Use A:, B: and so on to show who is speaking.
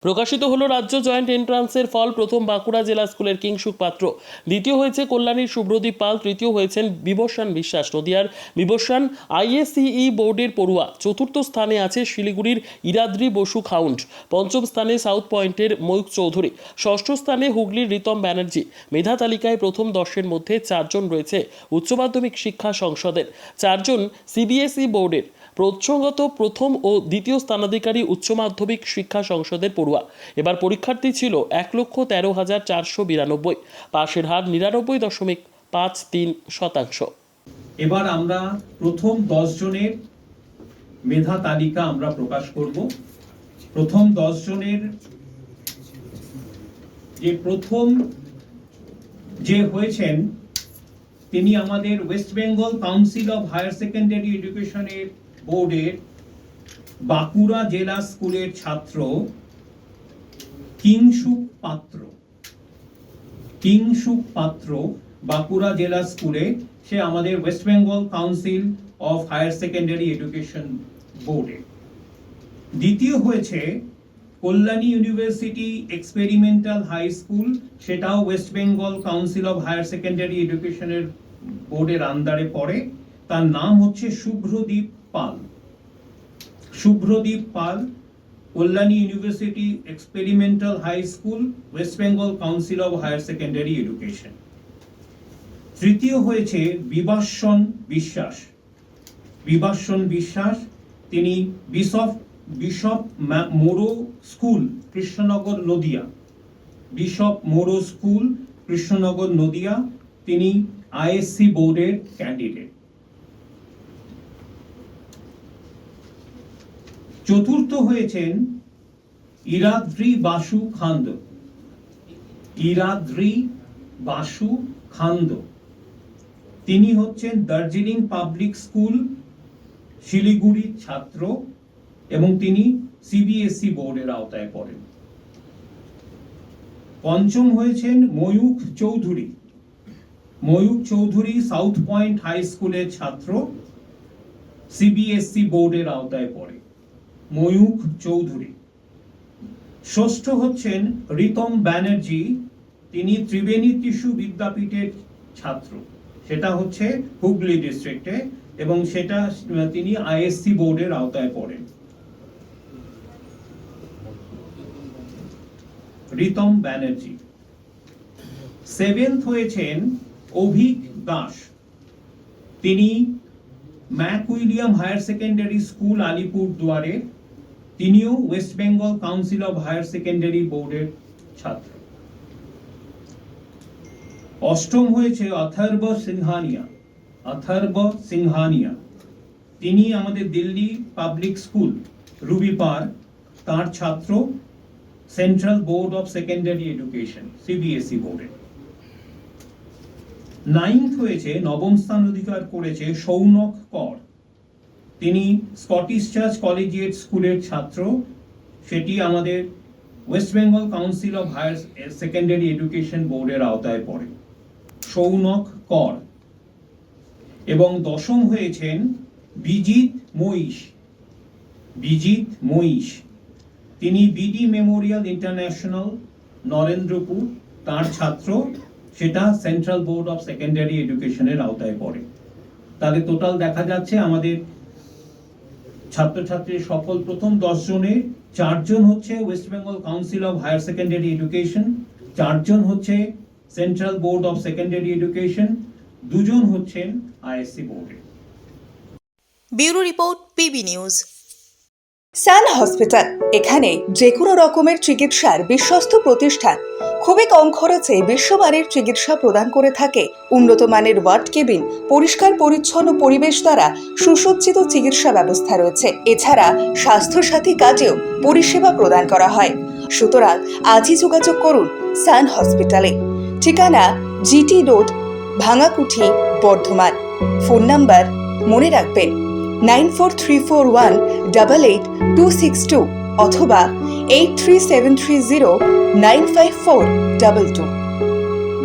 A: প্রকাশিত হলো রাজ্য জয়েন্ট এন্ট্রান্সের ফল। প্রথম বাঁকুড়া জেলা স্কুলের কিংসুক পাত্র, দ্বিতীয় হয়েছে কল্যাণীর শুভ্রদীপ পাল, তৃতীয় হয়েছেন বিবস্বান বিশ্বাস, নদিয়ার বিবস্বান আইএসসিই বোর্ডের পড়ুয়া, চতুর্থ স্থানে আছে শিলিগুড়ির ইরাদ্রি বসু খাউন্ট, পঞ্চম স্থানে সাউথ পয়েন্টের ময়ূক চৌধুরী, ষষ্ঠ স্থানে হুগলির রিতম ব্যানার্জি। মেধা তালিকায় প্রথম 10-এর মধ্যে 4 জন রয়েছে উচ্চ মাধ্যমিক শিক্ষা সংসদের, 4 জন সিবিএসই বোর্ডের। প্রসঙ্গত প্রথম ও দ্বিতীয় স্থানাধিকারী উচ্চ মাধ্যমিক শিক্ষা সংসদের পড়ুয়া। এবার পরীক্ষার্থী ছিল 1,13,492, পাশের হার 99.53%।
B: এবার আমরা প্রথম 10 জনের মেধা তালিকা আমরা প্রকাশ করব। প্রথম 10 জনের প্রথম হয়েছেন তিনি আমাদের West Bengal council of higher secondary এডুকেশনের বোর্ডের বাঁকুড়া জেলা স্কুলের ছাত্র কিংসুক পাত্র বাঁকুড়া জেলা স্কুলে, সে আমাদের West Bengal council of higher secondary Education বোর্ডে। দ্বিতীয় হয়েছে Kalyani University Experimental High School, সেটাও West Bengal council of higher secondary এডুকেশনের বোর্ডের আন্ডারে পড়ে। তার নাম হচ্ছে Subhradeep Pal, Kalyani University Experimental High School, West Bengal council of higher secondary Education. তৃতীয় হয়েছে বিবস্বান বিশ্বাস, তিনি Bishop Moreau School Krishnanagar Nadia, তিনি আইএসসি বোর্ডের ক্যান্ডিডেট। চতুর্থ হয়েছেন ইরাদ্রি বাসু খান্দ, তিনি হচ্ছেন দার্জিলিং পাবলিক স্কুল শিলিগুড়ির ছাত্র এবং তিনি সিবিএসই বোর্ডের আওতায় পড়েন। পঞ্চম হয়েছেন Mayukh Chowdhury South Point High স্কুলের ছাত্র, সিবিএসই বোর্ডের আওতায় পড়ে ময়ূক চৌধুরী। ষষ্ঠ হচ্ছেন রিতম ব্যানার্জি, তিনি ত্রিবেণী টিস্যু বিদ্যাপীঠের ছাত্র, সেটা হচ্ছে হুগলি ডিস্ট্রিক্টে এবং সেটা তিনি আইএসসি বোর্ডের আওতায় পড়েন। রিতম ব্যানার্জি। সেভেন্থ হয়েছেন অভিক দাস, তিনি Mac William higher secondary school আলিপুরদুয়ারে, তিনিও west Bengal council of higher secondary বোর্ডের ছাত্র। অষ্টম হয়েছে অথর্ব সিংহানিয়া, তিনি আমাদের Delhi public school Ruby Park, তার ছাত্র, central board of secondary education CBSE বোর্ডে। নাইন্থ হয়েছে, নবম স্থান অধিকার করেছে সৌনক কর, তিনি স্কটিশ চার্চ কলেজিয়েট স্কুলের ছাত্র, সেটি আমাদের West Bengal council of higher secondary education বোর্ডের আওতায় পড়ে সৌনক কর। এবং দশম হয়েছেন বিজিত মহিষ, তিনি বিডি মেমোরিয়াল ইন্টারন্যাশনাল নরেন্দ্রপুর, তার ছাত্র, সেটা সেন্ট্রাল বোর্ড অফ সেকেন্ডারি এডুকেশনের আওতায় পড়ে। তাহলে টোটাল দেখা যাচ্ছে আমাদের ছাত্রছাত্রীর সফল প্রথম 10 জনের 4 জন হচ্ছে west Bengal council of higher secondary education, 4 জন হচ্ছে central board of secondary education, 2 জন হচ্ছেন আইএসসি বোর্ডে।
C: Bureau report, PB news.
D: Sun hospital, এখানে যে কোনো রকমের চিকিৎসার বিশ্বস্ত প্রতিষ্ঠান। খুবই কম খরচে বিশ্বমানের চিকিৎসা প্রদান করে থাকে। উন্নত মানের ওয়ার্ড কেবিন, পরিষ্কার পরিচ্ছন্ন পরিবেশ দ্বারা সুসজ্জিত চিকিৎসা ব্যবস্থা রয়েছে। এছাড়া স্বাস্থ্যসাথী কাজেও পরিষেবা প্রদান করা হয়। সুতরাং আজই যোগাযোগ করুন সান হসপিটালে। ঠিকানা GT road, Bhangakuthi, Bardhaman. Phone number মনে রাখবেন 9434188262 অথবা 83730954222।